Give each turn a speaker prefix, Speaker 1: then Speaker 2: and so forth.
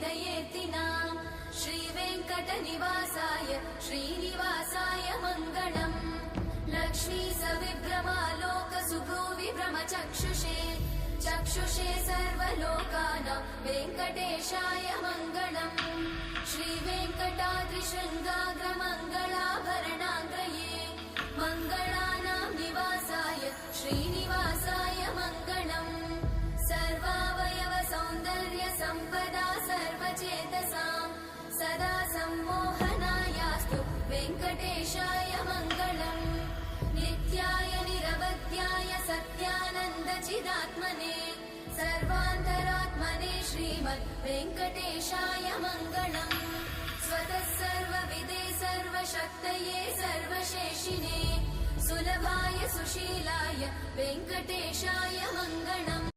Speaker 1: हृदयेत्तिना श्रीवेङ्कटनिवासाय श्रीनिवासाय मङ्गलम् लक्ष्मी सविभ्रमालोकसुभ्रूविभ्रमचक्षुषे चक्षुषे सर्वलोकानां वेङ्कटेशाय मङ्गलम् श्रीवेङ्कटाद्रिशृङ्गाग्रमङ्गलाभरणाङ्गये मङ्गलानां निवासाय श्रीनिवासाय मङ्गलम् सर्वावयव सौन्दर्य सम्पदा सर्वचेतसां सदा सम्मोहनायास्तु वेङ्कटेशाय मङ्गलम् नित्याय निरवध्याय सत्यानन्दचिदात्मने सर्वान्तरात्मने श्रीमद् वेङ्कटेशाय मङ्गलम् स्वतः सर्वविदे सर्वशक्तये सर्वशेषिने सुलभाय सुशीलाय वेङ्कटेशाय मङ्गलम्